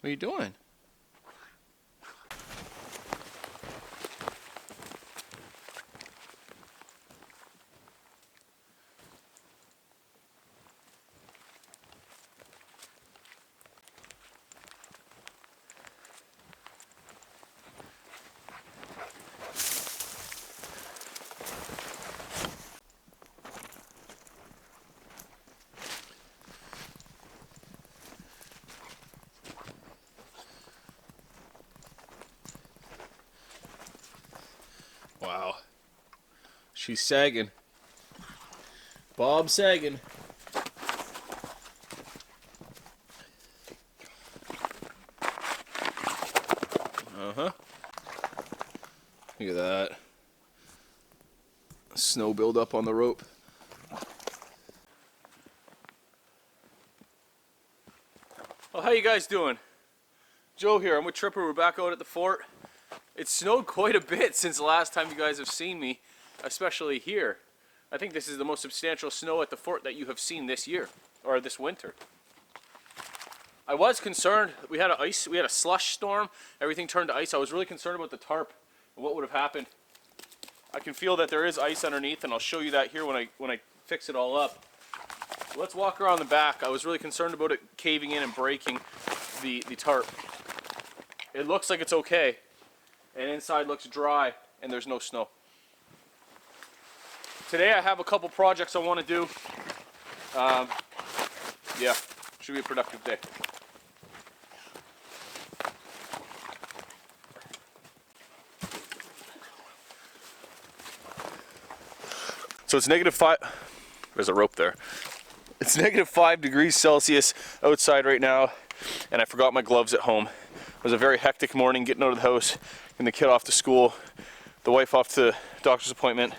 What are you doing? Wow. She's sagging. Bob sagging. Uh-huh. Look at that. Snow buildup on the rope. Well, how you guys doing? Joe here. I'm with Tripper. We're back out at the fort. It snowed quite a bit since the last time you guys have seen me, especially here. I think this is the most substantial snow at the fort that you have seen this year, or this winter. I was concerned. We had a slush storm. Everything turned to ice. I was really concerned about the tarp and what would have happened. I can feel that there is ice underneath, and I'll show you that here when I fix it all up. Let's walk around the back. I was really concerned about it caving in and breaking the tarp. It looks like it's okay. And inside looks dry, and there's no snow. Today I have a couple projects I want to do. Yeah, should be a productive day. So it's -5. There's a rope there. It's -5 degrees Celsius outside right now, and I forgot my gloves at home. It was a very hectic morning getting out of the house, getting the kid off to school, the wife off to the doctor's appointment,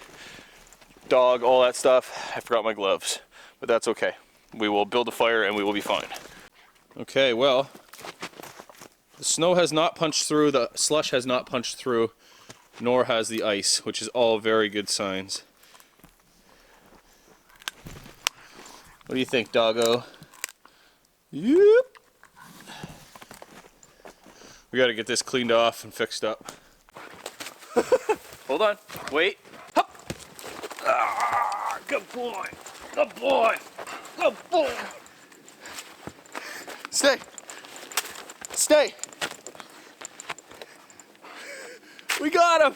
dog, all that stuff. I forgot my gloves, but that's okay. We will build a fire and we will be fine. Okay, well, the snow has not punched through, the slush has not punched through, nor has the ice, which is all very good signs. What do you think, doggo? Yep. We gotta get this cleaned off and fixed up. Hold on, wait. Hup. Ah, good boy, good boy, good boy. Stay, stay. We got him.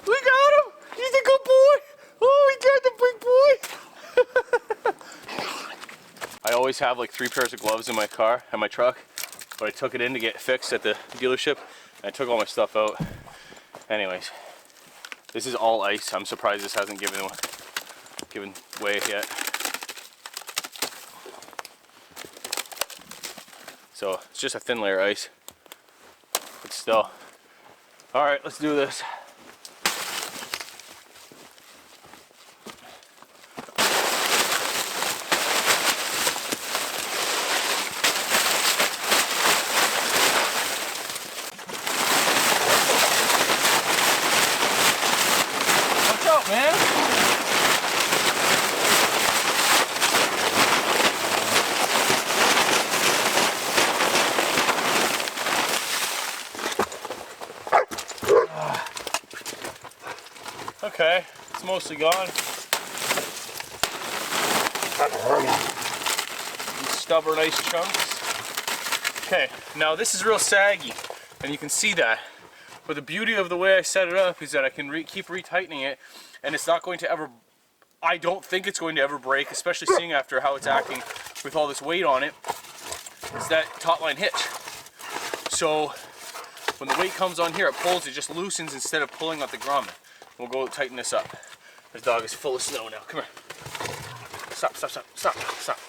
We got him. He's a good boy. Oh, we got the big boy. I always have like 3 pairs of gloves in my car, in my truck. But I took it in to get fixed at the dealership, and I took all my stuff out. Anyways, this is all ice. I'm surprised this hasn't given way yet. So it's just a thin layer of ice, but still. All right, let's do this. Man. Okay, it's mostly gone. These stubborn ice chunks. Okay, now this is real saggy, and you can see that. But the beauty of the way I set it up is that I can keep retightening it, and it's not going to ever, I don't think it's going to ever break, especially seeing after how it's acting with all this weight on it. It's that taut line hitch. So when the weight comes on here, it pulls, it just loosens instead of pulling at the grommet. We'll go tighten this up. This dog is full of snow now. Come here. Stop, stop, stop, stop, stop.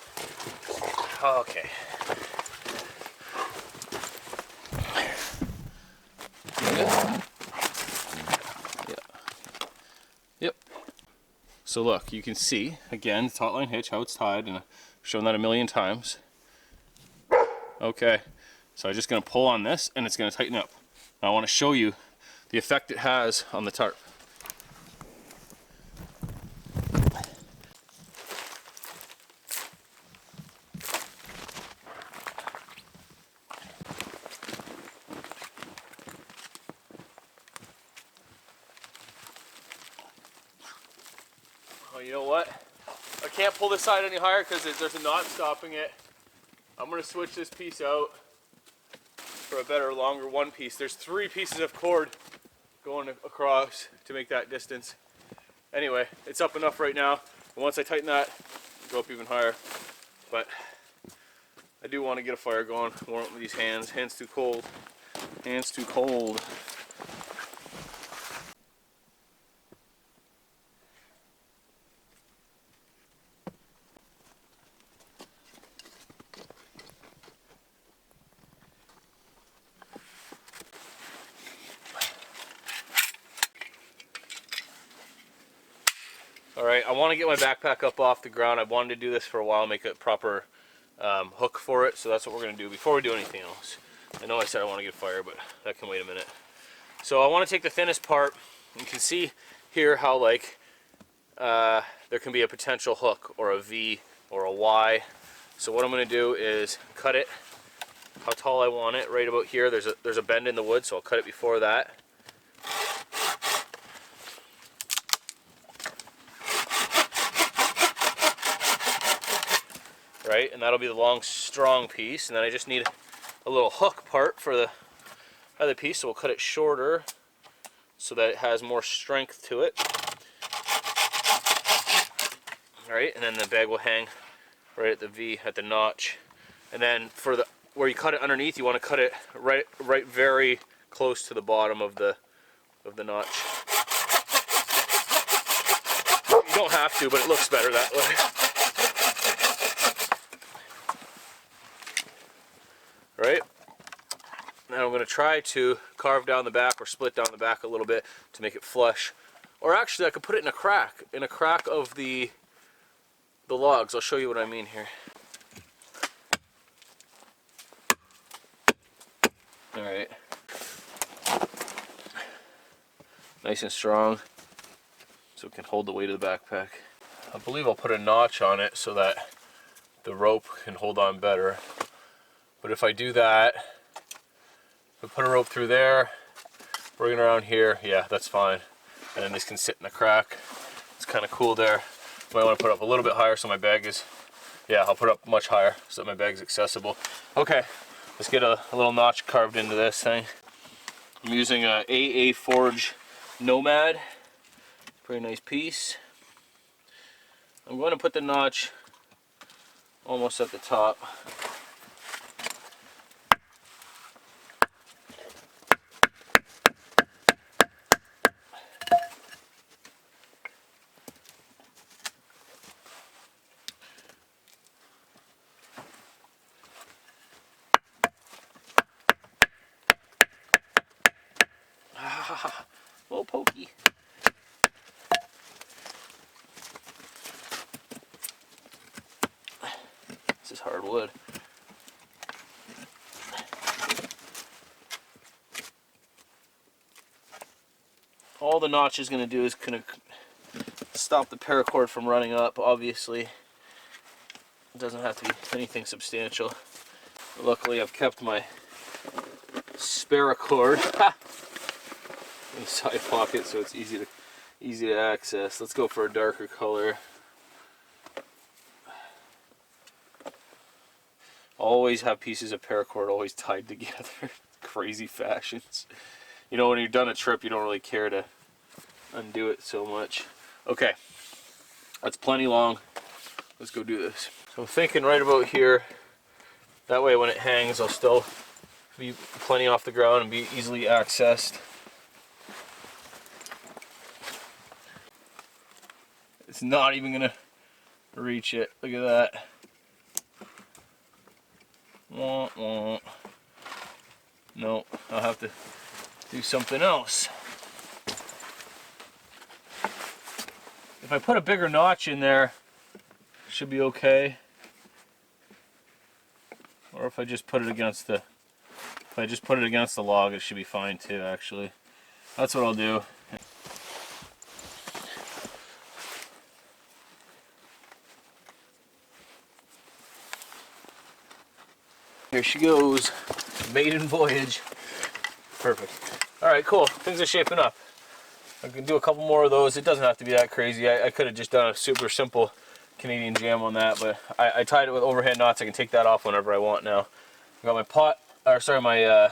Okay. Yep. So look, you can see, again, the taut line hitch, how it's tied, and I've shown that a million times. Okay, so I'm just going to pull on this, and it's going to tighten up. Now I want to show you the effect it has on the tarp. You know what? I can't pull this side any higher because there's a knot stopping it. I'm going to switch this piece out for a better, longer one piece. There's 3 pieces of cord going across to make that distance. Anyway, it's up enough right now. And once I tighten that, it'll go up even higher. But I do want to get a fire going. Warm up with these hands. Hands too cold. Hands too cold. Alright, I want to get my backpack up off the ground. I've wanted to do this for a while, make a proper hook for it, so that's what we're going to do before we do anything else. I know I said I want to get a fire, but that can wait a minute. So I want to take the thinnest part. You can see here how like there can be a potential hook or a V or a Y. So what I'm going to do is cut it how tall I want it, right about here. There's a bend in the wood, so I'll cut it before that. Right, and that'll be the long, strong piece, and then I just need a little hook part for the other piece, so we'll cut it shorter so that it has more strength to it. Alright, and then the bag will hang right at the V, at the notch. And then for the where you cut it underneath, you want to cut it right very close to the bottom of the notch. You don't have to, but it looks better that way. Right? Now I'm going to try to carve down the back or split down the back a little bit to make it flush. Or actually I could put it in a crack of the logs. I'll show you what I mean here. Alright. Nice and strong so it can hold the weight of the backpack. I believe I'll put a notch on it so that the rope can hold on better. But if I do that, if I put a rope through there, bring it around here, yeah, that's fine. And then this can sit in a crack. It's kind of cool there. Might want to put it up a little bit higher so my bag is, yeah, I'll put it up much higher so that my bag is accessible. Okay, let's get a little notch carved into this thing. I'm using a AA Forge Nomad. Pretty nice piece. I'm going to put the notch almost at the top. A little pokey. This is hard wood. All the notch is going to do is kind of stop the paracord from running up. Obviously, it doesn't have to be anything substantial. Luckily, I've kept my spare cord in the side pocket, so it's easy to access. Let's go for a darker color. Always have pieces of paracord always tied together. Crazy fashions. You know, when you're done a trip, you don't really care to undo it so much. Okay, that's plenty long. Let's go do this. So I'm thinking right about here. That way when it hangs, I'll still be plenty off the ground and be easily accessed. It's not even gonna reach it. Look at that. Wah, wah. No, I'll have to do something else. If I put a bigger notch in there, it should be okay. Or if I just put it against the log, it should be fine too, actually. That's what I'll do. Here she goes. Maiden voyage. Perfect. Alright, cool. Things are shaping up. I can do a couple more of those. It doesn't have to be that crazy. I could have just done a super simple Canadian jam on that, but I tied it with overhand knots. I can take that off whenever I want now. I got my pot, or sorry, my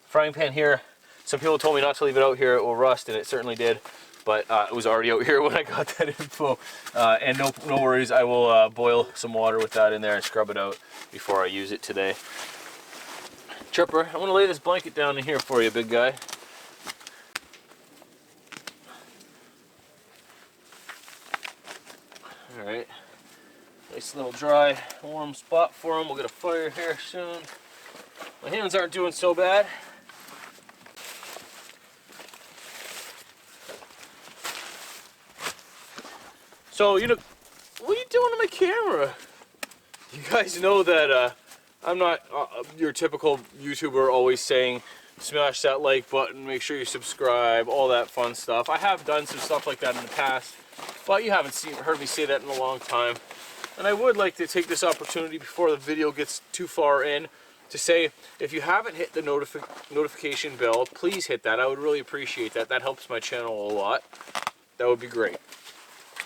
frying pan here. Some people told me not to leave it out here, it will rust, and it certainly did. But it was already out here when I got that info. And no worries, I will boil some water with that in there and scrub it out before I use it today. Tripper, I'm gonna lay this blanket down in here for you, big guy. Alright, nice little dry, warm spot for him. We'll get a fire here soon. My hands aren't doing so bad. So, you know, what are you doing to my camera? You guys know that I'm not your typical YouTuber always saying, smash that like button, make sure you subscribe, all that fun stuff. I have done some stuff like that in the past, but you haven't heard me say that in a long time. And I would like to take this opportunity before the video gets too far in to say, if you haven't hit the notification bell, please hit that. I would really appreciate that. That helps my channel a lot. That would be great.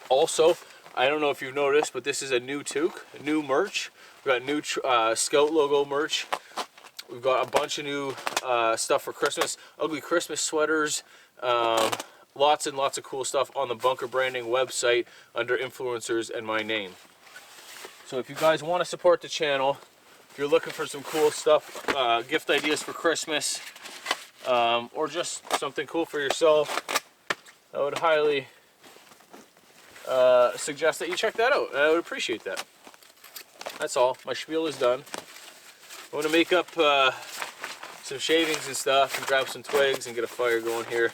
Also, I don't know if you've noticed, but this is a new toque, new merch. We've got new Scout logo merch. We've got a bunch of new stuff for Christmas, ugly Christmas sweaters, lots and lots of cool stuff on the Bunker Branding website under influencers and my name. So if you guys want to support the channel, if you're looking for some cool stuff, gift ideas for Christmas, or just something cool for yourself, I would highly suggest that you check that out. I would appreciate that. That's all. My spiel is done. I want to make up some shavings and stuff and grab some twigs and get a fire going here.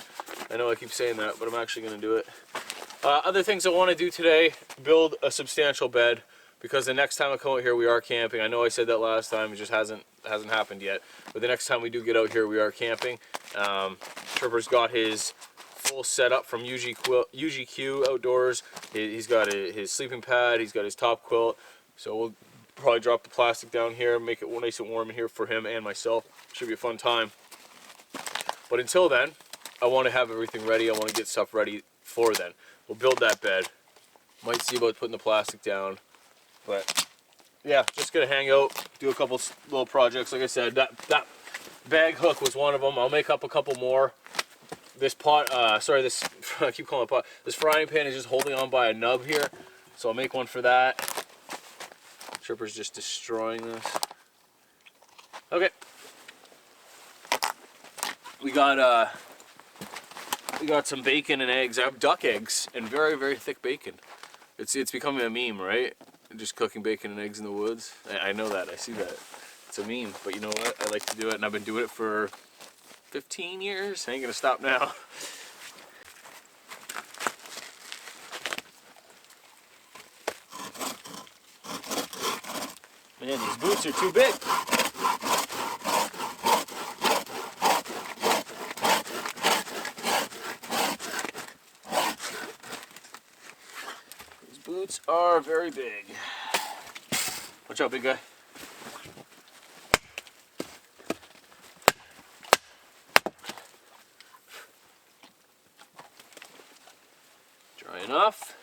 I know I keep saying that, but I'm actually going to do it. Other things I want to do today, build a substantial bed, because the next time I come out here we are camping. I know I said that last time, it just hasn't happened yet. But the next time we do get out here we are camping. Tripper's got his full setup from UGQ Outdoors. He's got his sleeping pad, he's got his top quilt. So we'll probably drop the plastic down here, make it nice and warm in here for him and myself. Should be a fun time. But until then, I want to have everything ready. I want to get stuff ready for then. We'll build that bed. Might see about putting the plastic down. But yeah, just gonna hang out, do a couple little projects. Like I said, that bag hook was one of them. I'll make up a couple more. This pot, this I keep calling it pot. This frying pan is just holding on by a nub here, so I'll make one for that. Tripper's just destroying this. Okay, we got some bacon and eggs. I have duck eggs and very, very thick bacon. It's becoming a meme, right? Just cooking bacon and eggs in the woods. I know that. I see that. It's a meme, but you know what? I like to do it, and I've been doing it for 15 years. I ain't gonna stop now. Man, these boots are too big. These boots are very big. Watch out, big guy. Dry enough.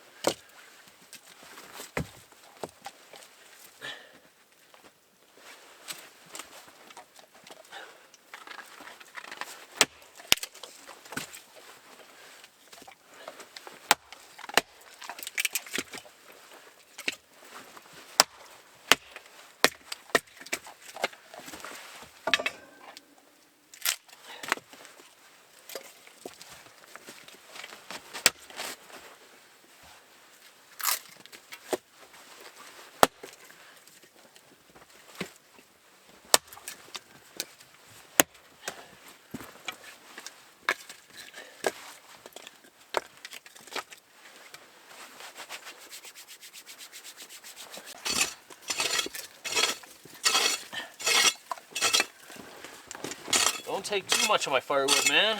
Don't take too much of my firewood, man.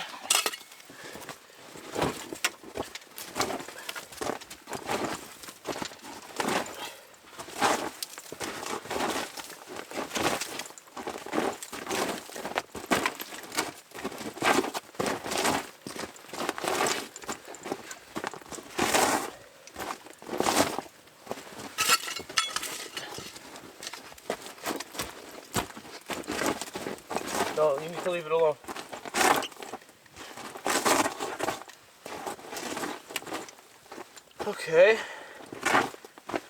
to leave it alone. Okay.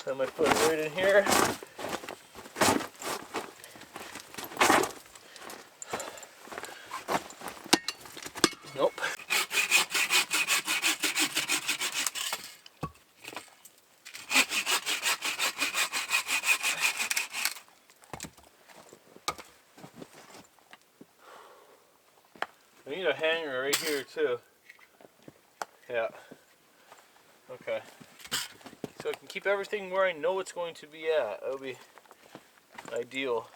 I might put it right in here. Nope. I need a hanger right here too. Yeah. Okay. So I can keep everything where I know it's going to be at. That would be ideal.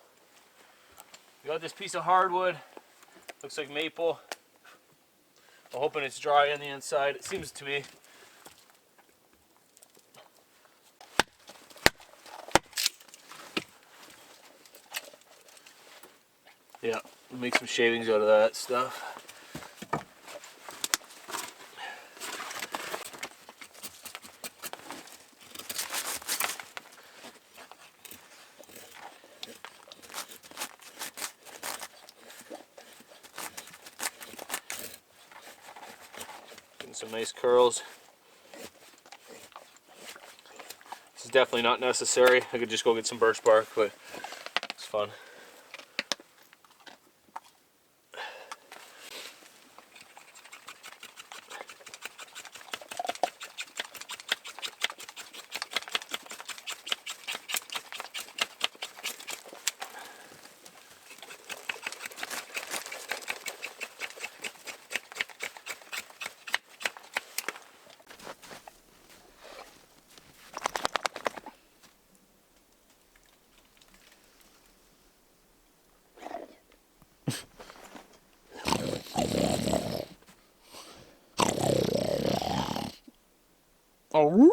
We got this piece of hardwood. Looks like maple. I'm hoping it's dry on the inside. It seems to be. Yeah, make some shavings out of that stuff. Getting some nice curls. This is definitely not necessary. I could just go get some birch bark, but it's fun. Oh.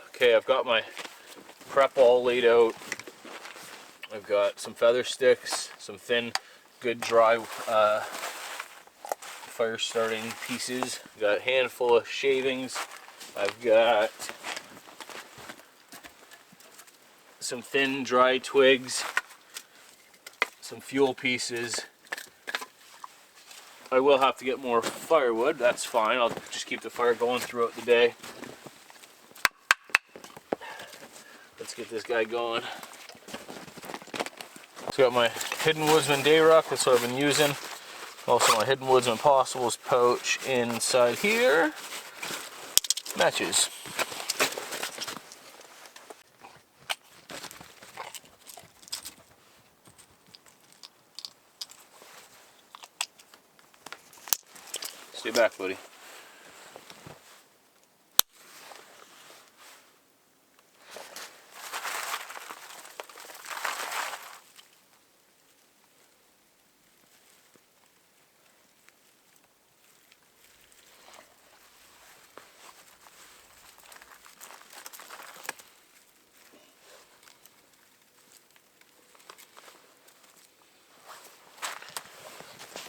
Okay, I've got my prep all laid out. I've got some feather sticks, some thin, good dry fire starting pieces. I've got a handful of shavings. I've got some thin dry twigs, some fuel pieces. I will have to get more firewood, that's fine. I'll just keep the fire going throughout the day. Let's get this guy going. So got my Hidden Woodsman Day Rock, that's what I've been using. Also my Hidden Woodsman Possibles pouch inside here. Matches. Stay back, buddy.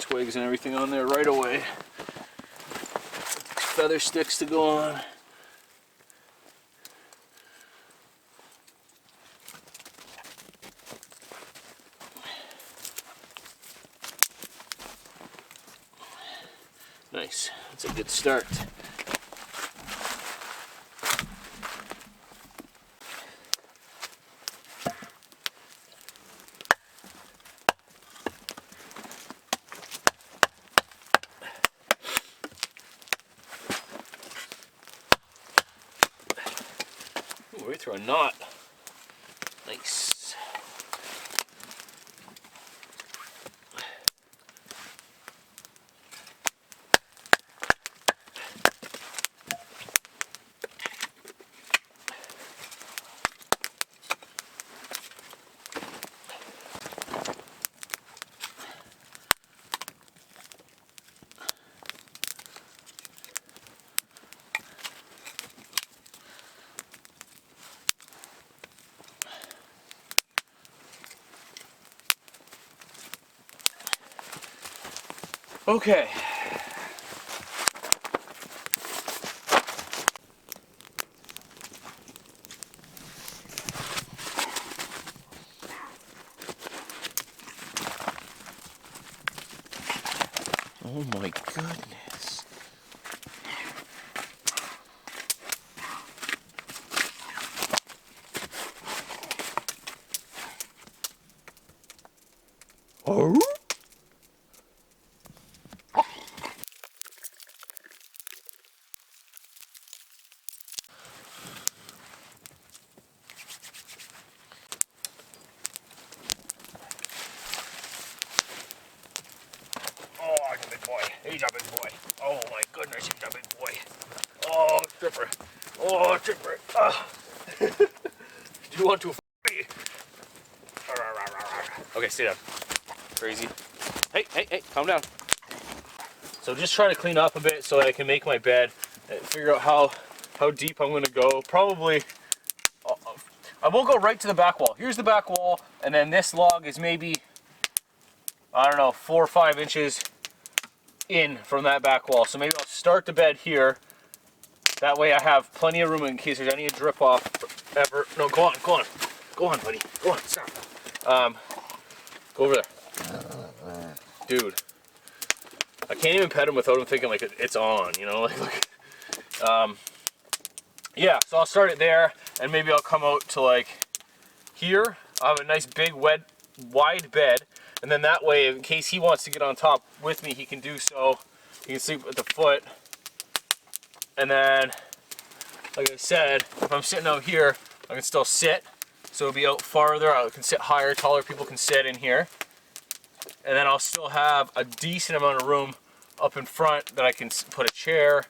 Twigs and everything on there right away. Feather sticks to go on. Nice, that's a good start. Ooh, right through a knot. Nice. Okay. Oh my goodness. Oh. Oh, he's a big boy. He's a big boy. Oh my goodness, he's a big boy. Oh, Tripper. Oh, Tripper. Do you want to me? Okay, stay down. Crazy. Hey, hey, hey, calm down. So just trying to clean up a bit so that I can make my bed and figure out how deep I'm going to go. Probably, I won't go right to the back wall. Here's the back wall, and then this log is maybe, I don't know, 4 or 5 inches in from that back wall. So maybe I'll start the bed here. That way I have plenty of room in case there's any drip off ever. No, go on, go on. Go on, buddy. Go on, stop. Go over there. Dude. I can't even pet him without him thinking like it's on, you know? Like, look. Yeah, so I'll start it there, and maybe I'll come out to like here. I'll have a nice big wide bed, and then that way, in case he wants to get on top with me, he can do so. He can sleep at the foot. And then, like I said, if I'm sitting out here, I can still sit. So it'll be out farther. I can sit higher, taller people can sit in here. And then I'll still have a decent amount of room up in front that I can put a chair,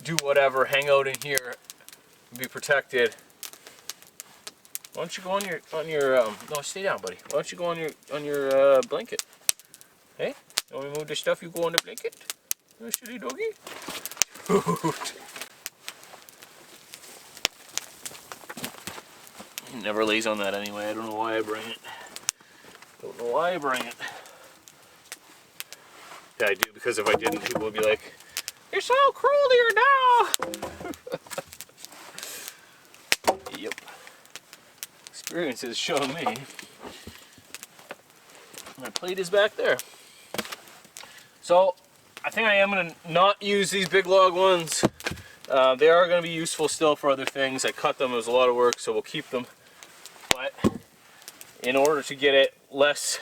do whatever, hang out in here, and be protected. Why don't you go on your no, stay down, buddy. Why don't you go on your blanket? Hey, you want me to move the stuff? You go on the blanket. You silly doggy. He never lays on that anyway. I don't know why I bring it. Don't know why I bring it. Yeah, I do, because if I didn't, people would be like, "You're so cruel to your dog." Yep. Experience has shown me. My plate is back there. So, I think I am going to not use these big log ones. They are going to be useful still for other things. I cut them, it was a lot of work, so we'll keep them. But in order to get it less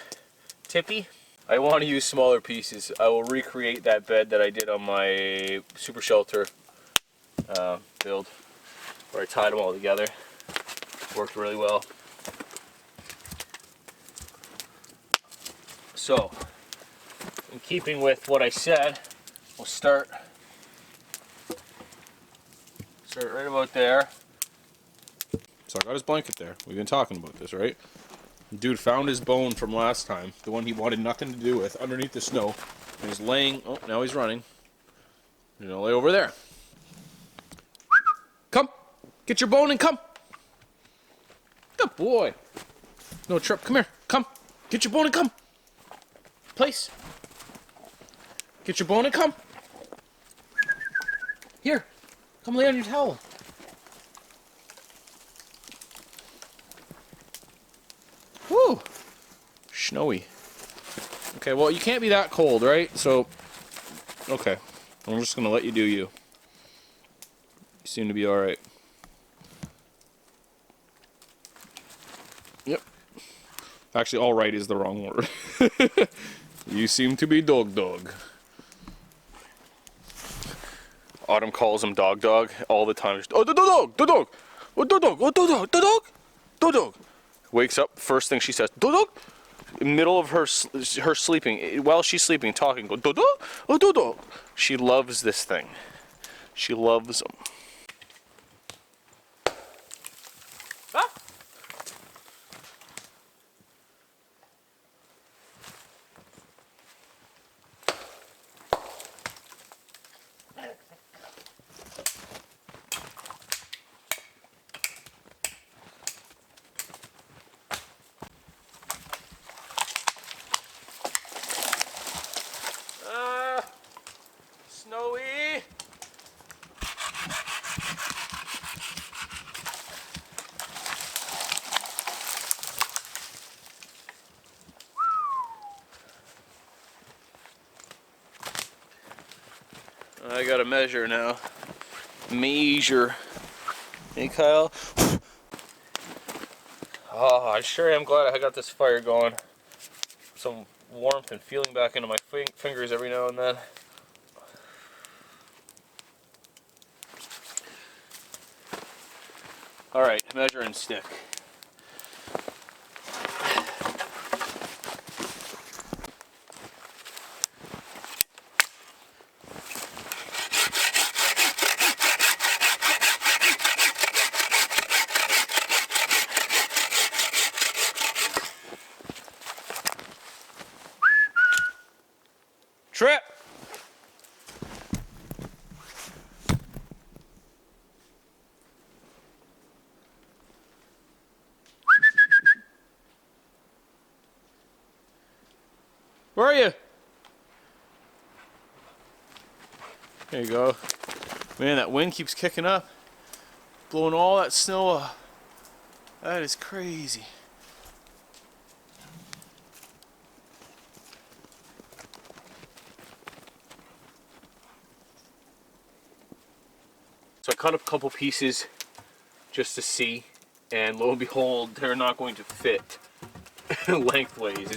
tippy, I want to use smaller pieces. I will recreate that bed that I did on my super shelter build, where I tied them all together. Worked really well. So, in keeping with what I said, we'll start right about there. So I got his blanket there. We've been talking about this, right? Dude found his bone from last time, the one he wanted nothing to do with, underneath the snow. And he's laying, oh, now he's running. He's gonna lay over there. Come, get your bone and come. Good boy. No, Trip, come here, come. Get your bone and come. Place. Get your bone and come. Here, come lay on your towel. Whew, snowy. Okay, well, you can't be that cold, right? So, okay, I'm just gonna let you do you. You seem to be all right. Yep. Actually, all right is the wrong word. You seem to be dog. Autumn calls him dog all the time. Oh, the dog. Wakes up, first thing she says, dog. In the middle of her sleeping, while she's sleeping, talking, go, dog. She loves this thing. She loves him. Ah. Snowy. I gotta measure now. Measure. Hey, Kyle. Oh, I sure am glad I got this fire going. Some warmth and feeling back into my fingers every now and then. Alright, measuring stick. Trip! Where are you? There you go. Man, that wind keeps kicking up, blowing all that snow off. That is crazy. So I cut up a couple pieces just to see, and lo and behold, they're not going to fit lengthways.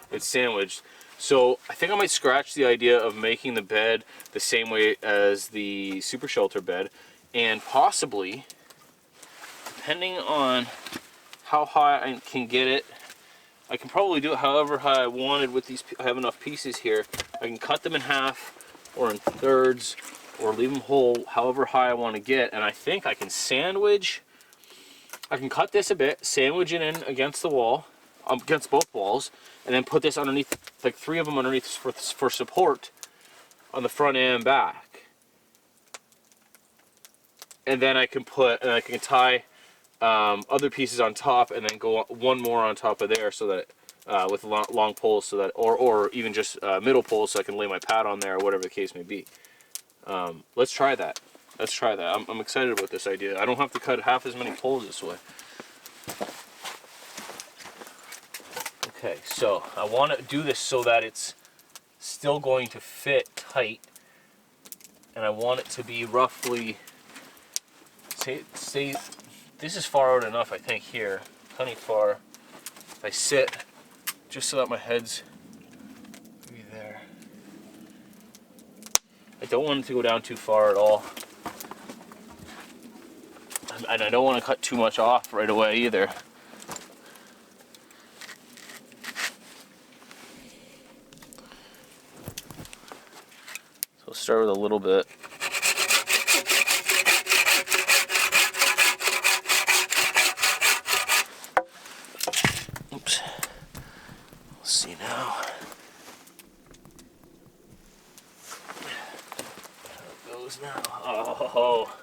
It's sandwiched. So I think I might scratch the idea of making the bed the same way as the super shelter bed, and possibly, depending on how high I can get it, I can probably do it however high I wanted with these. I have enough pieces here. I can cut them in half or in thirds or leave them whole however high I want to get, and I think I can sandwich. I can cut this a bit, sandwich it in against the wall, against both walls, and then put this underneath, like 3 of them underneath for support on the front and back. And then I can tie other pieces on top, and then go one more on top of there, so that with long poles, so that or even just middle poles, so I can lay my pad on there, or whatever the case may be. Let's try that. Let's try that. I'm excited about this idea. I don't have to cut half as many poles this way. Okay, so I want to do this so that it's still going to fit tight, and I want it to be roughly, say this is far out enough, I think, here, plenty far. If I sit just so that my head's maybe there. I don't want it to go down too far at all. And I don't want to cut too much off right away either. So we'll start with a little bit. Oops. Let's see now. How it goes now. Oh.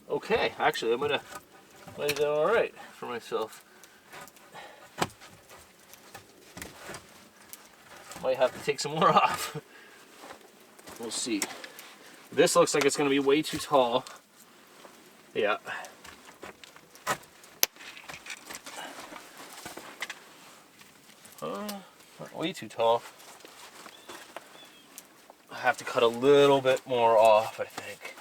Okay, actually, I might have done all right for myself. Might have to take some more off. We'll see. This looks like it's going to be way too tall. Yeah. Not way too tall. I have to cut a little bit more off, I think.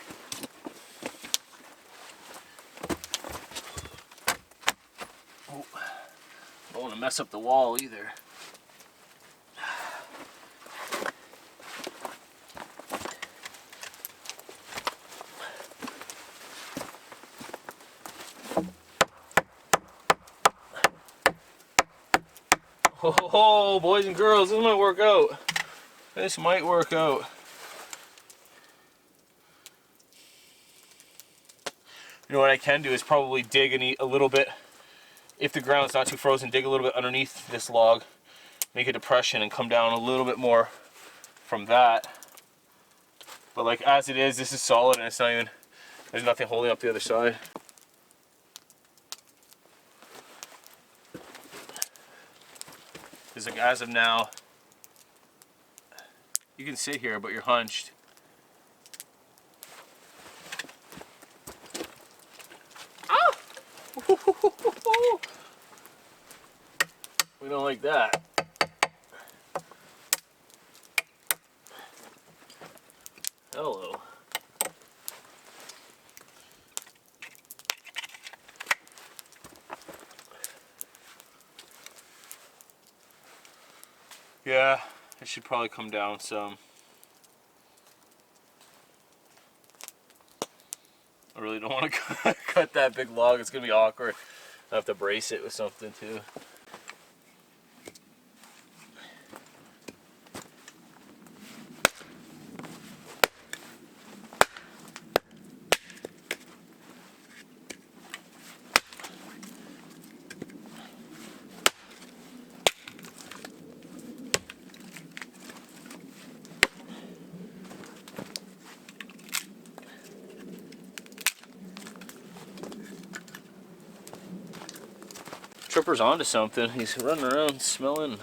Don't want to mess up the wall either. Oh, boys and girls, this might work out. This might work out. You know what I can do is probably dig a little bit. If the ground's not too frozen, dig a little bit underneath this log, make a depression, and come down a little bit more from that. But like as it is, this is solid, and it's not even, there's nothing holding up the other side. Because like as of now, you can sit here, but you're hunched. Ah! We don't like that. Hello. Yeah, it should probably come down some. I really don't want to cut that big log. It's going to be awkward. I have to brace it with something too. Tripper's onto something. He's running around smelling.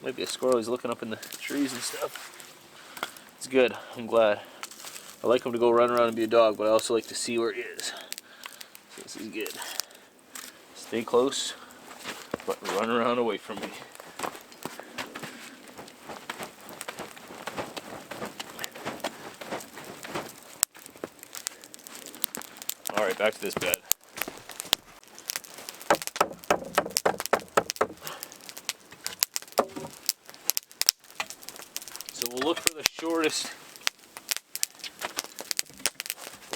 Might be a squirrel. He's looking up in the trees and stuff. It's good. I'm glad. I like him to go run around and be a dog, but I also like to see where he is. So this is good. Stay close, but run around away from me. Alright, back to this bed. So we'll look for the shortest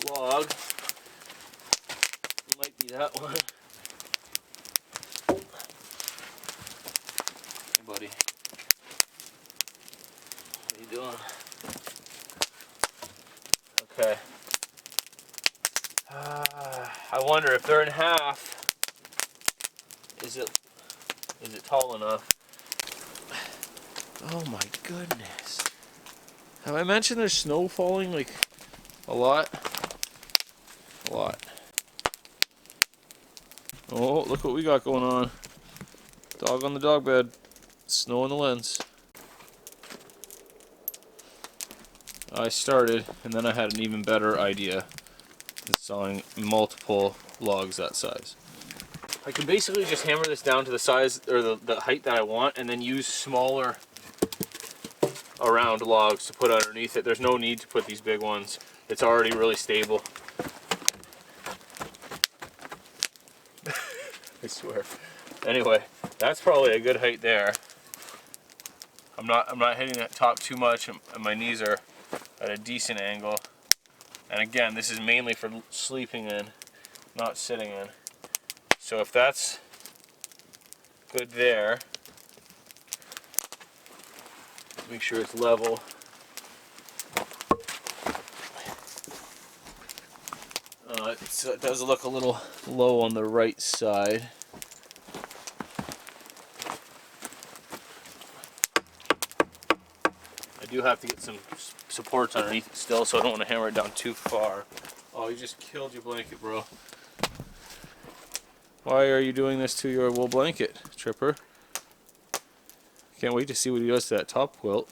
log. It might be that one. Hey buddy. What are you doing? Okay. I wonder if they're in half. Is it tall enough? Oh my goodness. Have I mentioned there's snow falling like a lot? A lot. Oh, look what we got going on. Dog on the dog bed. Snow on the lens. I started, and then I had an even better idea. Installing multiple logs that size. I can basically just hammer this down to the size or the height that I want, and then use smaller around logs to put underneath it. There's no need to put these big ones. It's already really stable. I swear. Anyway, that's probably a good height there. I'm not hitting that top too much, and my knees are at a decent angle. And again, this is mainly for sleeping in, not sitting in. So if that's good there, make sure it's level. It does look a little low on the right side. I do have to get some supports underneath it still, so I don't want to hammer it down too far. Oh, you just killed your blanket, bro. Why are you doing this to your wool blanket, Tripper? Can't wait to see what he does to that top quilt.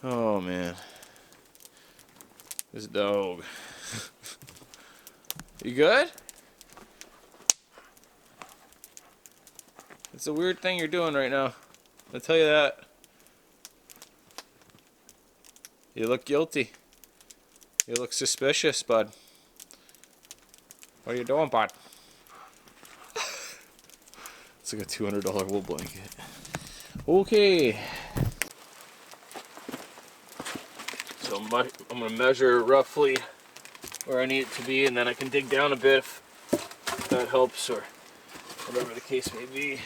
Oh man. This dog. You good? It's a weird thing you're doing right now. I'll tell you that. You look guilty. You look suspicious, bud. What are you doing, bud? It's like a $200 wool blanket. Okay. So I'm going to measure roughly where I need it to be, and then I can dig down a bit if that helps, or whatever the case may be.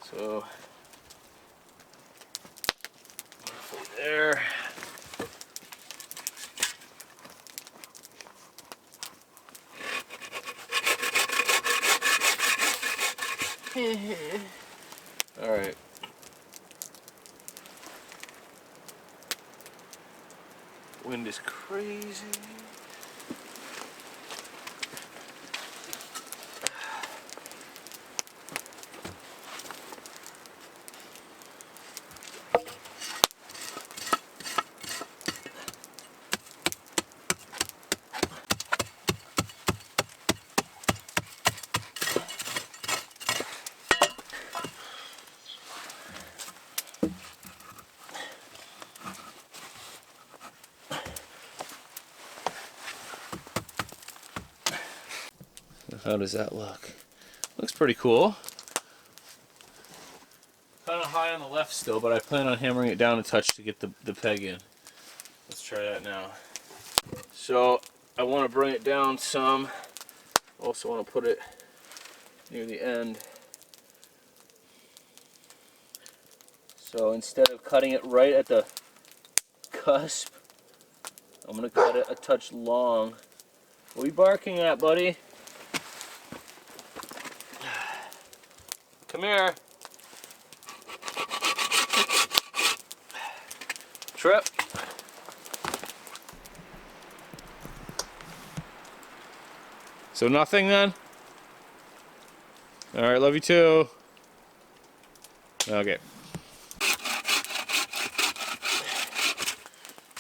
So, roughly there. Alright. Wind is crazy. How does that look? Looks pretty cool. Kind of high on the left still, but I plan on hammering it down a touch to get the peg in. Let's try that now. So I want to bring it down some. Also want to put it near the end. So instead of cutting it right at the cusp, I'm going to cut it a touch long. What are you barking at, buddy? Come here. Trip. So nothing then? Alright, love you too. Okay.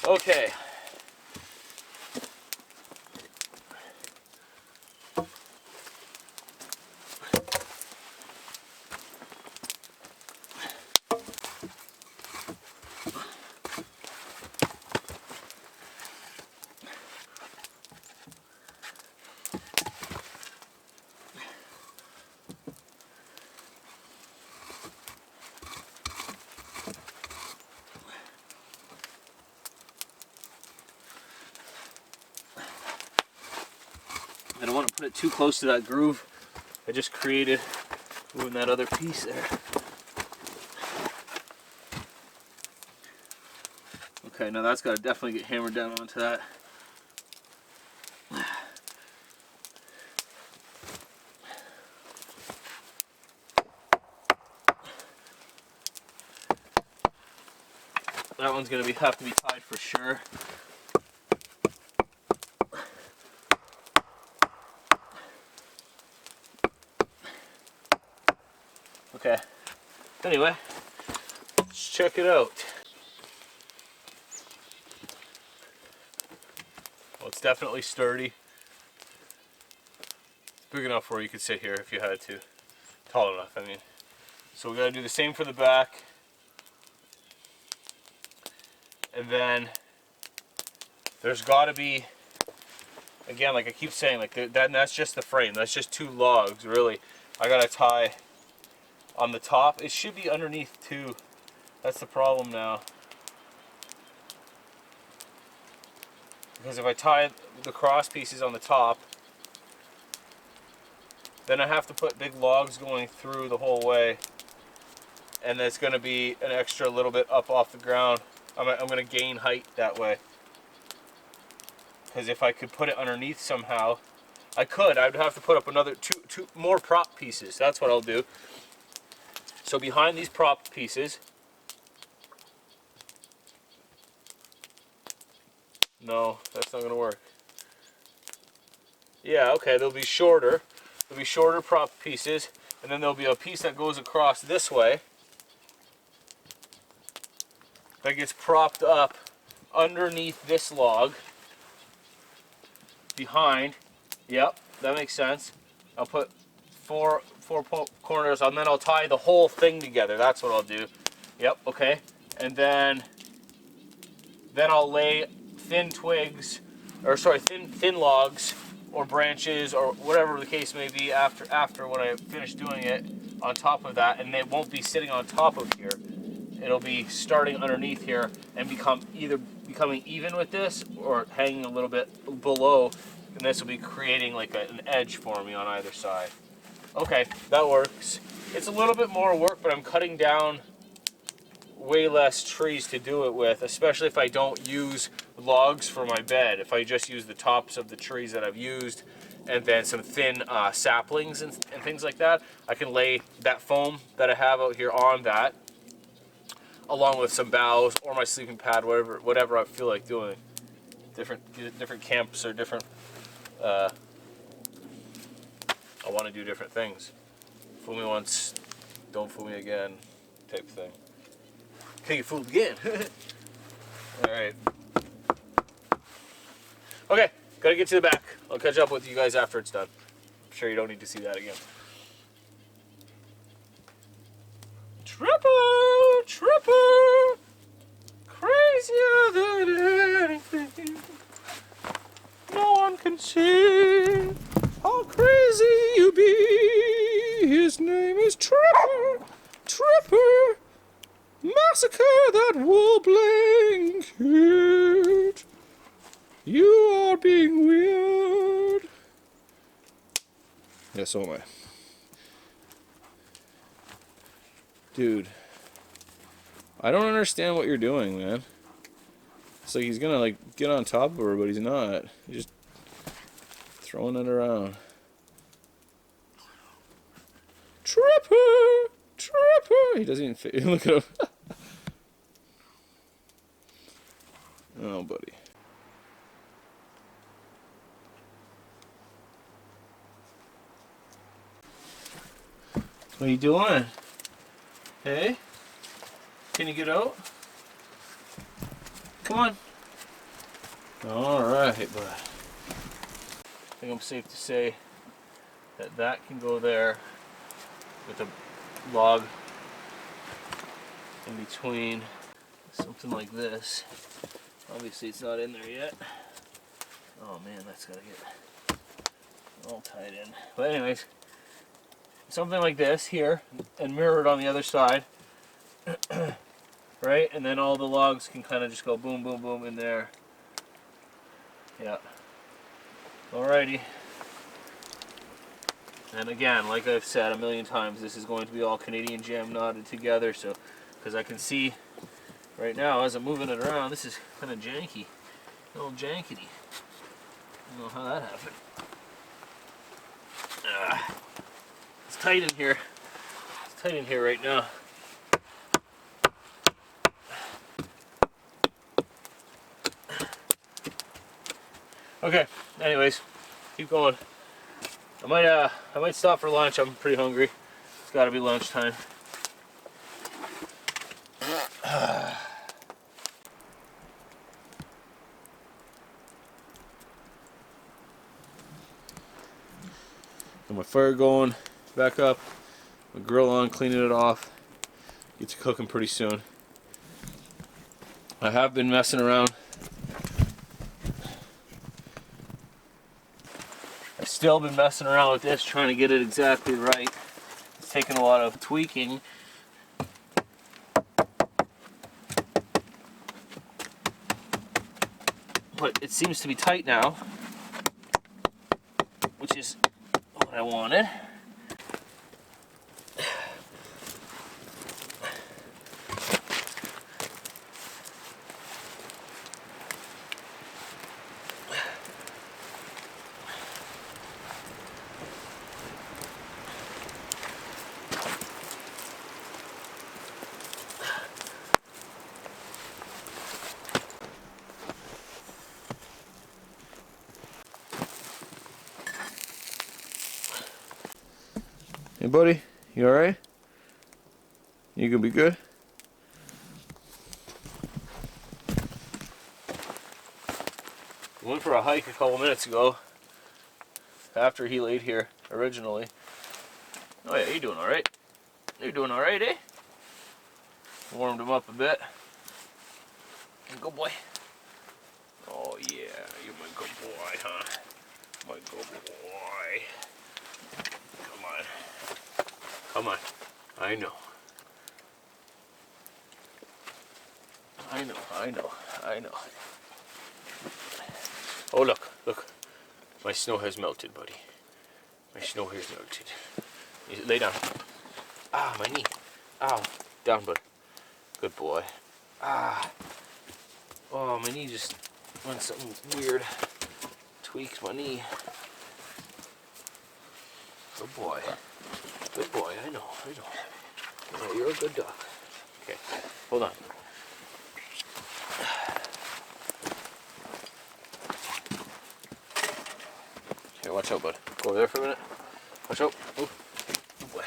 Okay. I don't want to put it too close to that groove I just created moving that other piece there. Okay, now that's got to definitely get hammered down onto that. That one's going to have to be tied for sure. Okay, anyway, let's check it out. Well, it's definitely sturdy. It's big enough where you could sit here if you had to. Tall enough, I mean. So we got to do the same for the back. And then there's got to be, again, like I keep saying, like that's just the frame. That's just two logs, really. I got to tie on the top. It should be underneath too. That's the problem now. Because if I tie the cross pieces on the top, then I have to put big logs going through the whole way. And there's going to be an extra little bit up off the ground. I'm going to gain height that way. Because if I could put it underneath somehow, I would have to put up another two more prop pieces. That's what I'll do. So behind these prop pieces, no, that's not going to work. Yeah, okay, they'll be shorter. There'll be shorter prop pieces, and then there'll be a piece that goes across this way that gets propped up underneath this log behind. Yep, that makes sense. I'll put four corners, and then I'll tie the whole thing together. That's what I'll do. Yep, okay. And then I'll lay thin twigs, or sorry, thin logs or branches or whatever the case may be after when I finish doing it on top of that, and it won't be sitting on top of here. It'll be starting underneath here and either becoming even with this or hanging a little bit below, and this will be creating like an edge for me on either side. Okay, that works. It's a little bit more work, but I'm cutting down way less trees to do it with, especially if I don't use logs for my bed. If I just use the tops of the trees that I've used and then some thin saplings and things like that, I can lay that foam that I have out here on that, along with some boughs or my sleeping pad, whatever I feel like doing. Different camps or different. I want to do different things. Fool me once, don't fool me again, type thing. Okay, you fooled again. All right. Okay, gotta get to the back. I'll catch up with you guys after it's done. I'm sure you don't need to see that again. Tripper, crazier than anything. No one can see how crazy Tripper! Massacre that wool blanket! You are being weird! Yeah, so am I. Dude. I don't understand what you're doing, man. It's like he's gonna like get on top of her, but he's not. He's just throwing it around. Tripper! Tripper! He doesn't even fit. Look at him. Oh, buddy. What are you doing? Hey? Can you get out? Come on. Alright, bud. I think I'm safe to say that that can go there with a log in between. Something like this. Obviously it's not in there yet. Oh man, that's gotta get all tied in. But anyways, something like this here and mirrored on the other side. Right? And then all the logs can kind of just go boom, boom, boom in there. Yeah. Alrighty. And again, like I've said a million times, this is going to be all Canadian jam knotted together. So, because I can see right now as I'm moving it around, this is kind of janky. A little jankety. I don't know how that happened. It's tight in here. It's tight in here right now. Okay, anyways, keep going. I might stop for lunch. I'm pretty hungry. It's got to be lunchtime. Got my fire going, back up, my grill on, cleaning it off. Get to cooking pretty soon. I have been messing around. I've still been messing around with this, trying to get it exactly right. It's taken a lot of tweaking. But it seems to be tight now, which is what I wanted. Hey buddy, you alright? You gonna be good? We went for a hike a couple minutes ago after he laid here originally. Oh yeah, you doing alright? You're doing alright, eh? Warmed him up a bit. Good boy. Oh yeah, you're my good boy, huh? My good boy. Come on. Come on. I know. I know, I know, I know. Oh look, look. My snow has melted, buddy. My snow has melted. Lay down. Ah, my knee. Ow. Down, bud. Good boy. Ah. Oh, my knee just went something weird. Tweaked my knee. Good boy. Good boy, I know, I know. Oh, you're a good dog. Okay, hold on. Here, watch out, bud. Go over there for a minute. Watch out. Oh, good boy.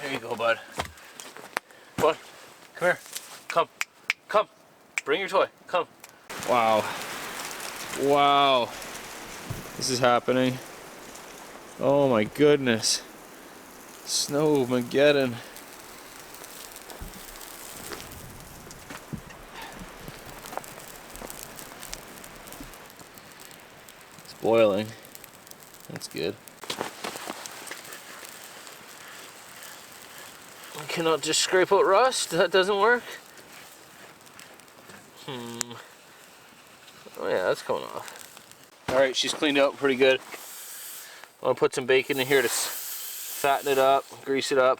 There you go, bud. Bud, come here. Come. Come. Bring your toy. Come. Wow. Wow. This is happening. Oh my goodness. Snowmageddon. boiling. That's good. I cannot just scrape out rust. That doesn't work. Oh yeah, that's coming off. Alright, she's cleaned out pretty good. I'm gonna put some bacon in here to fatten it up, grease it up.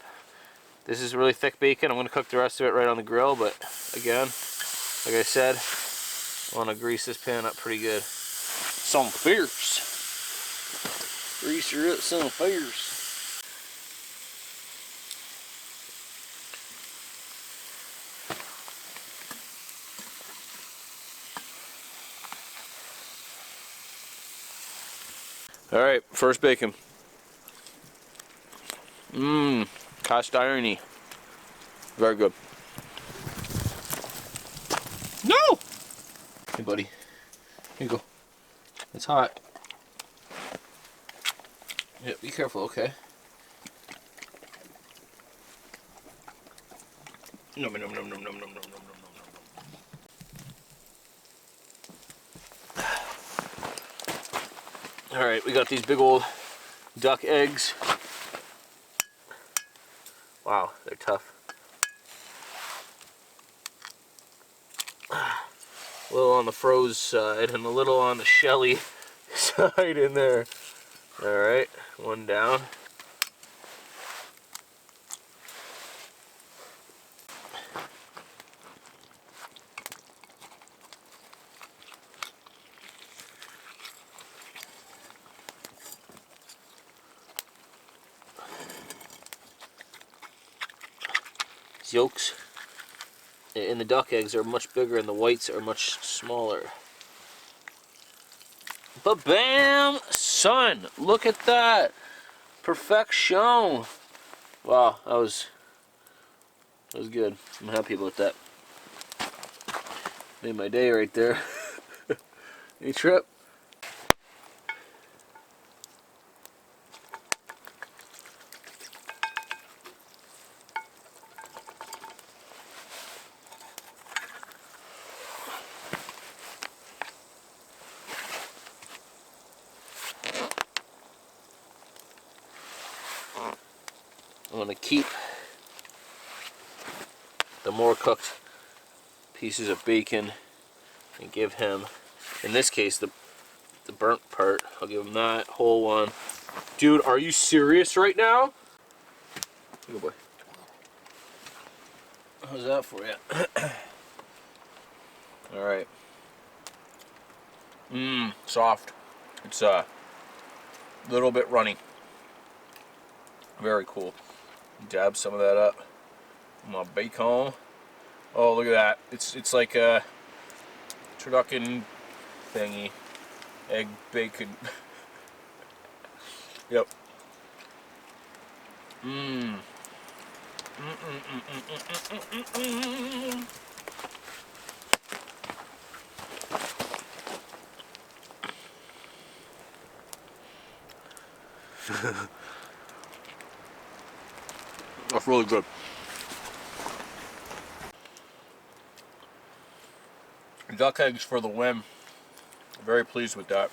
This is really thick bacon. I'm gonna cook the rest of it right on the grill, but again, like I said, I wanna grease this pan up pretty good. Some fierce. Grease her up some fierce. Alright, first bacon. Cast irony. Very good. No! Hey buddy, here you go. It's hot. Yeah, be careful, okay? Nom nom nom nom nom nom nom nom nom. Alright, we got these big old duck eggs. Wow, they're tough. A little on the froze side and a little on the shelly side in there. Alright, one down. Yolks in the duck eggs are much bigger and the whites are much smaller. But bam, son, look at that. Perfection. Wow, that was good. I'm happy about that. Made my day right there. Hey, Trip. I'm going to keep the more cooked pieces of bacon and give him, in this case, the burnt part. I'll give him that whole one. Dude, are you serious right now? Good boy. How's that for you? Alright. Soft. It's a little bit runny. Very cool. Dab some of that up. My bacon. Oh, look at that. It's like a turducken thingy. Egg bacon. Yep. That's really good. Duck eggs for the win. Very pleased with that.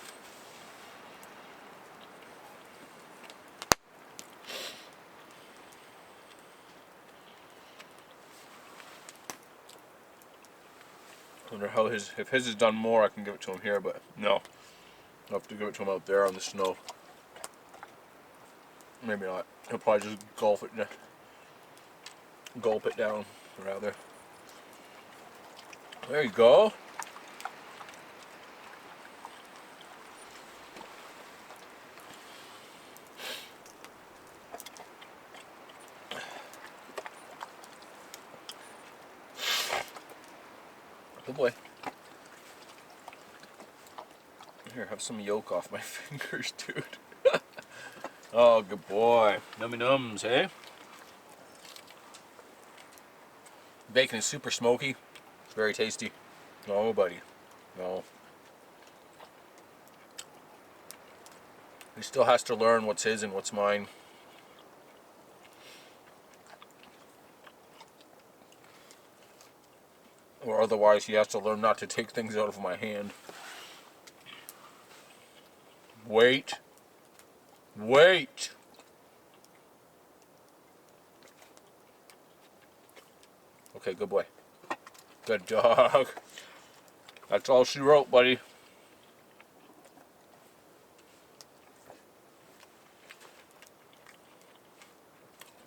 I wonder how if his has done more, I can give it to him here, but no. I'll have to give it to him out there on the snow. Maybe not. He'll probably just gulp it down, rather. There you go. Good boy. Here, have some yolk off my fingers, dude. Oh, good boy. Nummy nums, eh? Bacon is super smoky. It's very tasty. No, buddy. No. He still has to learn what's his and what's mine. Or otherwise he has to learn not to take things out of my hand. Wait. Wait. Okay, good boy. Good dog. That's all she wrote, buddy.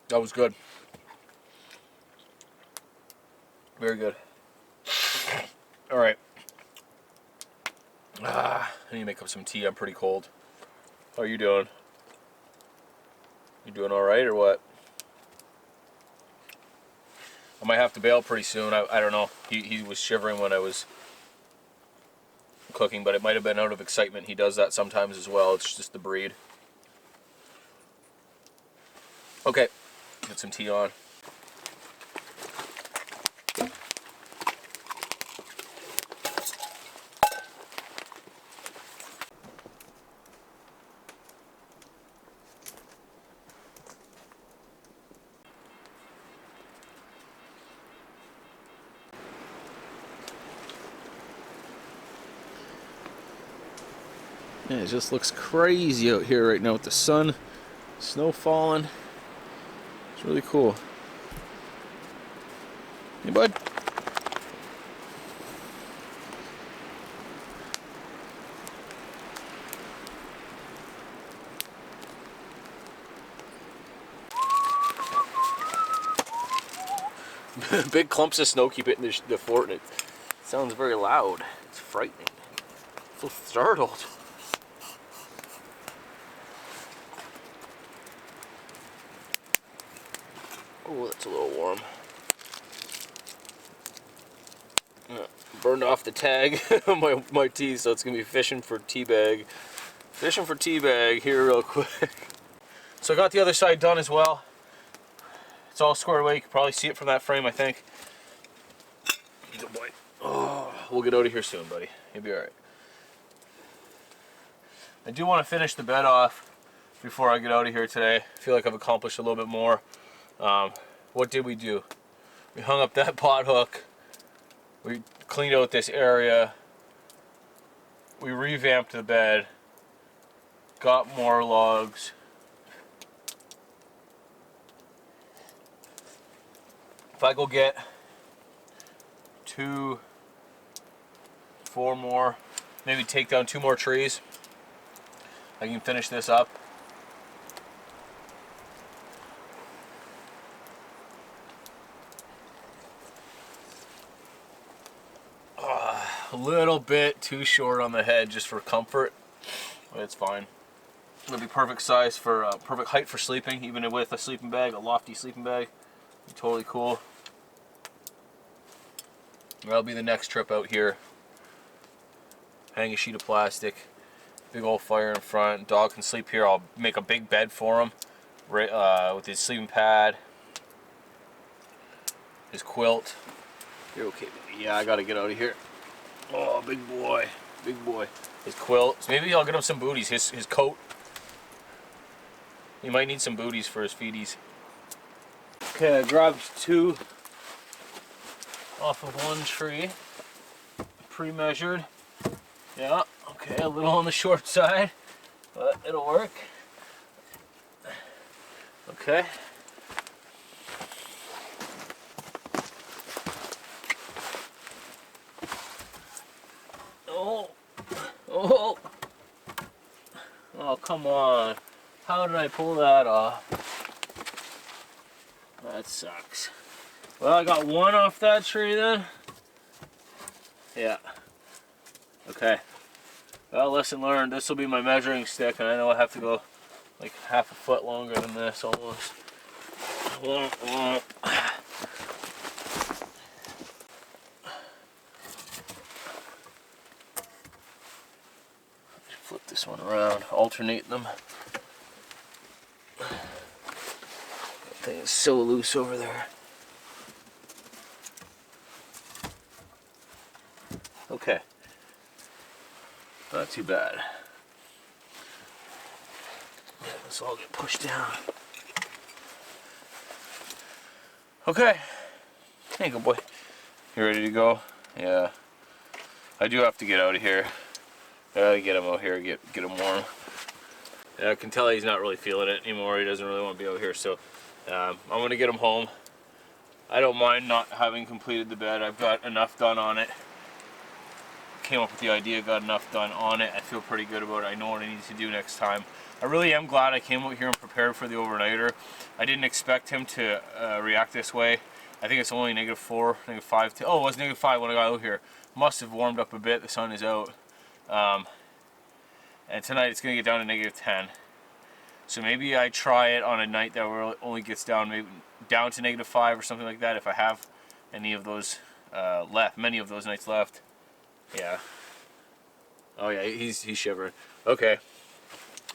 That was good. Very good. All right. I need to make up some tea. I'm pretty cold. How are you doing? You doing all right or what? I might have to bail pretty soon. I don't know. He was shivering when I was cooking, but it might have been out of excitement. He does that sometimes as well. It's just the breed. Okay, get some tea on. Yeah, it just looks crazy out here right now with the sun, snow falling. It's really cool. Hey, bud. Big clumps of snow keep hitting the fort, and it sounds very loud. It's frightening. I feel startled. Oh, that's a little warm. Burned off the tag on my teeth, so it's gonna be fishing for teabag. Fishing for teabag here real quick. So I got the other side done as well. It's all squared away. You can probably see it from that frame, I think. Good boy. Oh, we'll get out of here soon, buddy. You'll be alright. I do want to finish the bed off before I get out of here today. I feel like I've accomplished a little bit more. What did we do? We hung up that pot hook. We cleaned out this area. We revamped the bed. Got more logs. If I go get 2, 4 more, maybe take down 2 more trees, I can finish this up. A little bit too short on the head just for comfort, but it's fine. It'll be perfect size for perfect height for sleeping, even with a sleeping bag, a lofty sleeping bag. Be totally cool. That'll be the next trip out here. Hang a sheet of plastic, big old fire in front. Dog can sleep here. I'll make a big bed for him, with his sleeping pad, his quilt. You're okay, baby. Yeah, I gotta get out of here. Oh, big boy, big boy. His quilt. So maybe I'll get him some booties. His coat. He might need some booties for his feedies. Okay, I grabbed 2 off of one tree, pre-measured. Yeah, okay, a little on the short side, but it'll work. Okay. Oh, oh, come on. How did I pull that off? That sucks. Well, I got 1 off that tree then. Yeah. Okay. Well, lesson learned. This will be my measuring stick, and I know I have to go like half a foot longer than this almost. Flip this one around, alternate them. That thing is so loose over there. Okay. Not too bad. This will all get pushed down. Okay. Hey, good boy. You ready to go? Yeah. I do have to get out of here. I gotta get him out here, get him warm. I can tell he's not really feeling it anymore. He doesn't really want to be out here, so I'm going to get him home. I don't mind not having completed the bed. I've got enough done on it. Came up with the idea, got enough done on it. I feel pretty good about it. I know what I need to do next time. I really am glad I came out here and prepared for the overnighter. I didn't expect him to react this way. I think it's only -4, -5. Oh, it was -5 when I got out here. Must have warmed up a bit. The sun is out. And tonight it's going to get down to -10. So maybe I try it on a night that only gets down maybe down to -5 or something like that, if I have any of those left, many of those nights left. Yeah. Oh yeah, he's shivering. Okay.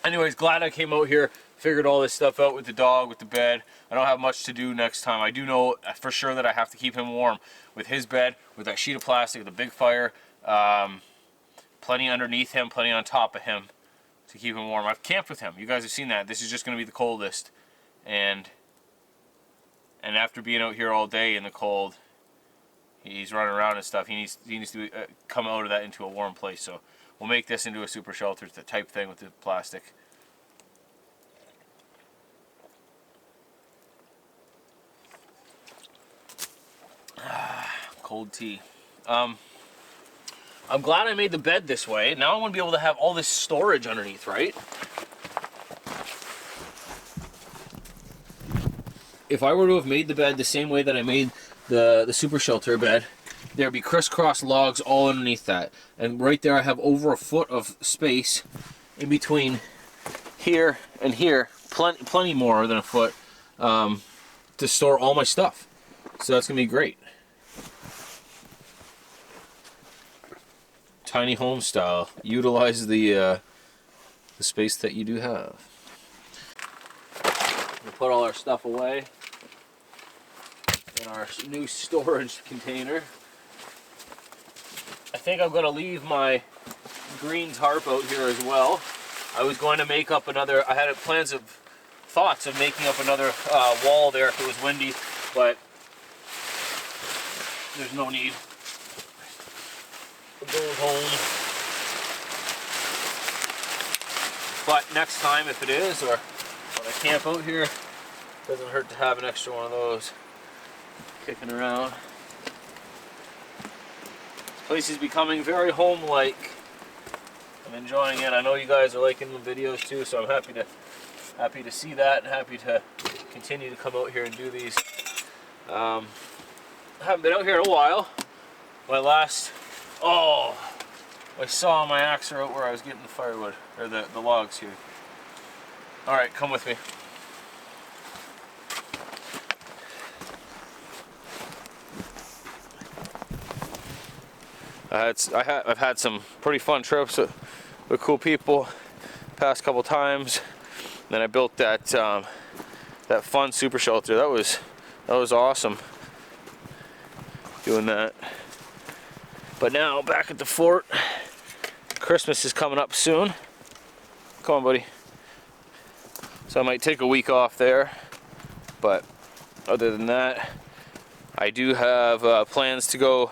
Anyways, glad I came out here, figured all this stuff out with the dog, with the bed. I don't have much to do next time. I do know for sure that I have to keep him warm with his bed, with that sheet of plastic, the big fire, plenty underneath him, plenty on top of him to keep him warm. I've camped with him. You guys have seen that. This is just going to be the coldest. And after being out here all day in the cold, he's running around and stuff. He needs to come out of that into a warm place. So we'll make this into a super shelter type thing with the plastic. Cold tea. I'm glad I made the bed this way. Now I'm going to be able to have all this storage underneath, right? If I were to have made the bed the same way that I made the super shelter bed, there'd be crisscross logs all underneath that. And right there I have over a foot of space in between here and here. Plenty more than a foot to store all my stuff. So that's going to be great. Tiny home style. Utilize the space that you do have. We'll put all our stuff away in our new storage container. I think I'm going to leave my green tarp out here as well. I was going to make up another, I had thoughts of making up another wall there if it was windy, but there's no need. We're going home. But next time, if it is, or when I camp out here, it doesn't hurt to have an extra one of those kicking around. This place is becoming very home-like. I'm enjoying it. I know you guys are liking the videos too, so I'm happy to see that and happy to continue to come out here and do these. I haven't been out here in a while. My last, I saw my axe out where I was getting the firewood, or the logs here. Alright, come with me. I've had some pretty fun trips with cool people past couple times. Then I built that fun super shelter. That was awesome doing that. But now back at the fort. Christmas is coming up soon. Come on, buddy. So I might take a week off there, but other than that, I do have plans to go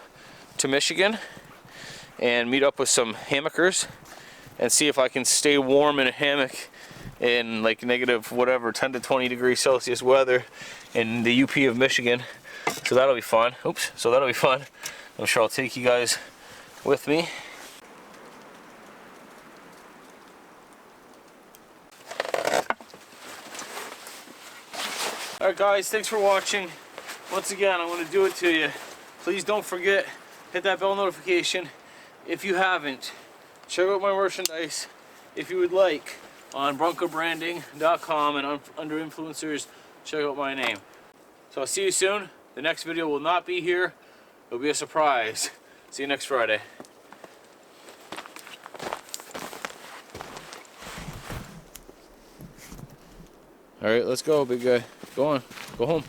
to Michigan and meet up with some hammockers and see if I can stay warm in a hammock in like negative whatever 10 to 20 degrees Celsius weather in the UP of Michigan. So that'll be fun. So that'll be fun. I'm sure I'll take you guys with me. Alright guys, thanks for watching. Once again, I'm going to do it to you. Please don't forget, hit that bell notification. If you haven't, check out my merchandise if you would like on broncobranding.com, and under influencers, check out my name. So I'll see you soon. The next video will not be here. It'll be a surprise. See you next Friday. Alright, let's go, big guy. Go on. Go home.